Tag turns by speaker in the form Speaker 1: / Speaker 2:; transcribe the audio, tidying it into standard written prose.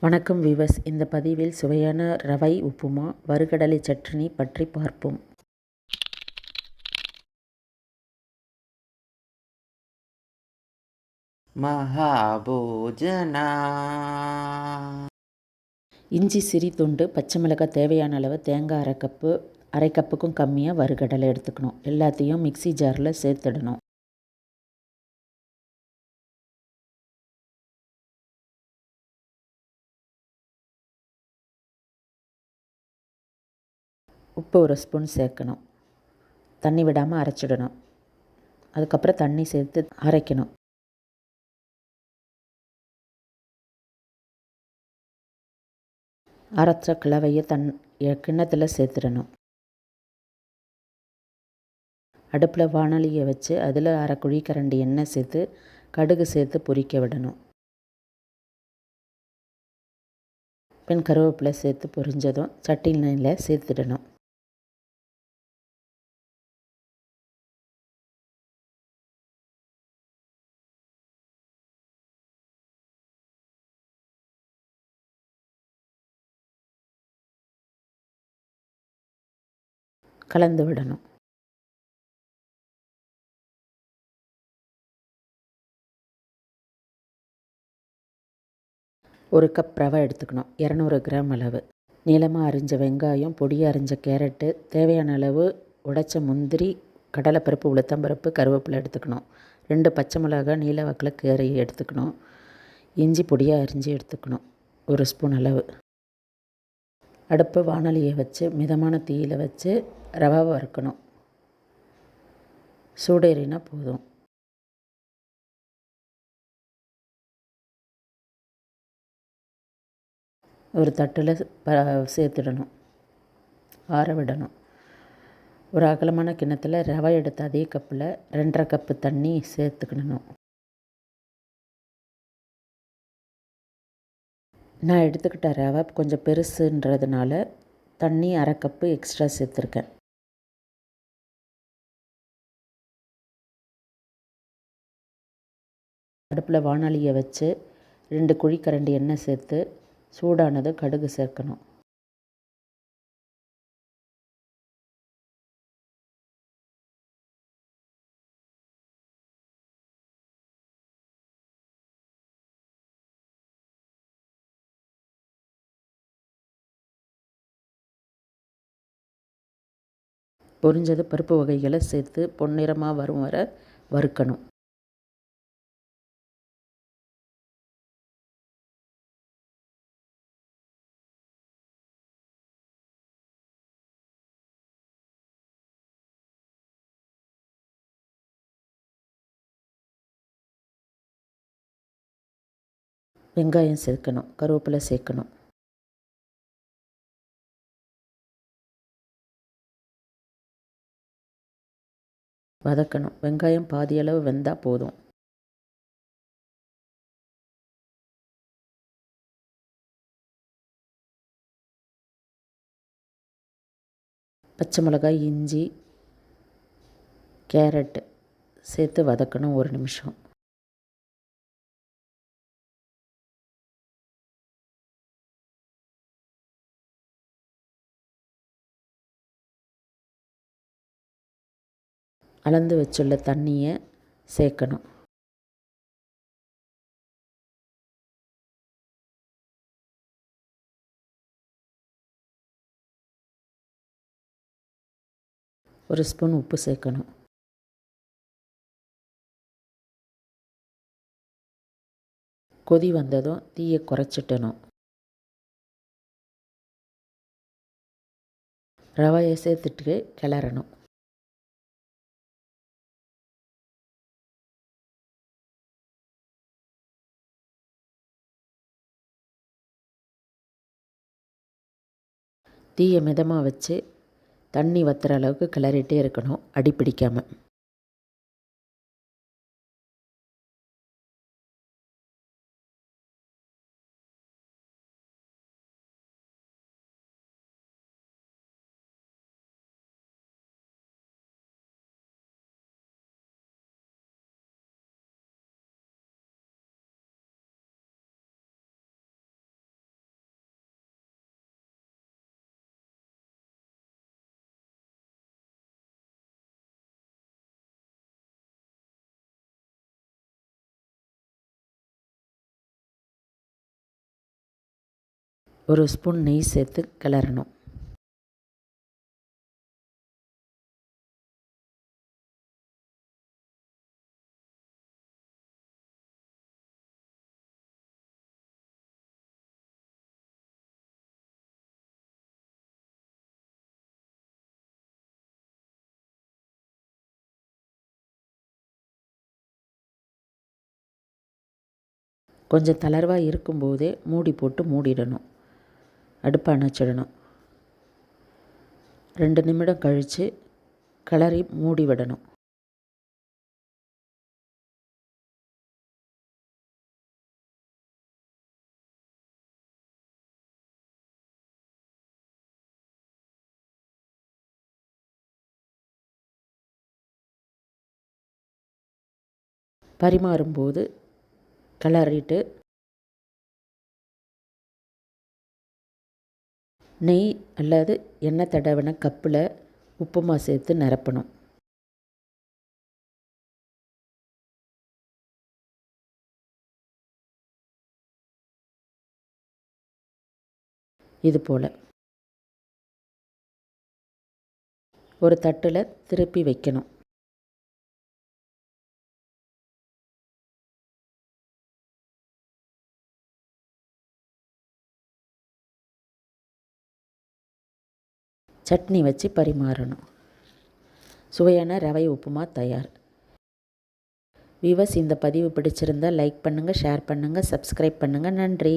Speaker 1: வணக்கம் வீவர்ஸ், இந்த பதிவில் சுவையான ரவை உப்புமா, வறுகடலை சட்னி பற்றி பார்ப்போம்.
Speaker 2: மகாபோஜனா.
Speaker 1: இஞ்சி சிறி துண்டு, பச்சை மிளகாய் தேவையான அளவு, தேங்காய் அரை கப்புக்கும் கம்மியாக வறுகடலை எடுத்துக்கணும். எல்லாத்தையும் மிக்சி ஜாரில் சேர்த்துடணும். உப்பு ஒரு ஸ்பூன் சேர்க்கணும். தண்ணி விடாமல் அரைச்சிடணும். அதுக்கப்புறம் தண்ணி சேர்த்து அரைக்கணும். அரைச்ச கிழவையை கிண்ணத்தில் சேர்த்துடணும். அடுப்பில் வாணலியை வச்சு அதில் அரை குழிக்கரண்டி எண்ணெய் சேர்த்து கடுகு சேர்த்து பொரிக்க விடணும். பின் கருவேப்பிலை சேர்த்து பொரிஞ்சதும் சட்டினியில் சேர்த்துடணும். கலந்து விடணும். ஒரு கப் ரவை எடுத்துக்கணும். 200 கிராம் அளவு. நீளமாக அரிஞ்ச வெங்காயம், பொடியாக அரிஞ்ச கேரட்டு, தேவையான அளவு உடைச்ச முந்திரி, கடலைப்பருப்பு, உளுத்தம்பருப்பு, கருவேப்பிலை எடுத்துக்கணும். 2 பச்சை மிளகாய் நீல வாக்கில் கீரை எடுத்துக்கணும். இஞ்சி பொடியாக அரிஞ்சு எடுத்துக்கணும். 1 ஸ்பூன் அளவு. அடுப்பு வாணலியை வச்சு மிதமான தீயில் வச்சு ரவை வறுக்கணும். சூடேறினா போதும். ஒரு தட்டில் சேர்த்துடணும். ஆற விடணும். ஒரு அகலமான கிண்ணத்தில் ரவை எடுத்து அதே கப்பில் 2.5 கப்பு தண்ணி சேர்த்துக்கணும். நான் எடுத்துக்கிட்ட ரவை கொஞ்சம் பெருசுன்றதுனால தண்ணி அரை கப்பு எக்ஸ்ட்ரா சேர்த்துருக்கேன். அடுப்பில் வாணலியை வச்சு 2 குழிக்கரண்டி எண்ணெய் சேர்த்து சூடானது கடுகு சேர்க்கணும். பொரிஞ்சது பருப்பு வகைகளை சேர்த்து பொன்னிறமாக வரும் வரை வறுக்கணும். வெங்காயம் சேர்க்கணும். கருவேப்பிலை சேர்க்கணும். வதக்கணும். வெங்காயம் பாதியளவு வெந்தால் போதும். பச்சை மிளகாய், இஞ்சி, கேரட்டு சேர்த்து வதக்கணும் 1 நிமிஷம். அளந்து வச்சுள்ள தண்ணியை சேர்க்கணும். ஒரு ஸ்பூன் உப்பு சேர்க்கணும். கொதி வந்ததும் தீயை குறைச்சிட்டணும். ரவையை சேர்த்துட்டு கிளறணும். தீயை மிதமாக வச்சு தண்ணி வற்றுற அளவுக்கு கிளறிட்டே இருக்கணும், அடி பிடிக்காமல். 1 ஸ்பூன் நெய் சேர்த்து கிளறணும். கொஞ்சம் தளர்வாக இருக்கும்போதே மூடி போட்டு மூடிடணும். அடுப்பை அணைச்சிடணும். 2 நிமிடம் கழித்து கிளறி மூடி விடணும். பரிமாறும்போது கிளறிட்டு நெய் அல்லது எண்ணெய் தடவின கப்பில் உப்புமா சேர்த்து நிரப்பணும். இது போல் ஒரு தட்டில் திருப்பி வைக்கணும். சட்னி வச்சு பரிமாறணும். சுவையான ரவை உப்புமா தயார். வியூவர்ஸ், இந்த பதிவு பிடிச்சிருந்தால் லைக் பண்ணுங்கள், ஷேர் பண்ணுங்கள், சப்ஸ்கிரைப் பண்ணுங்கள். நன்றி.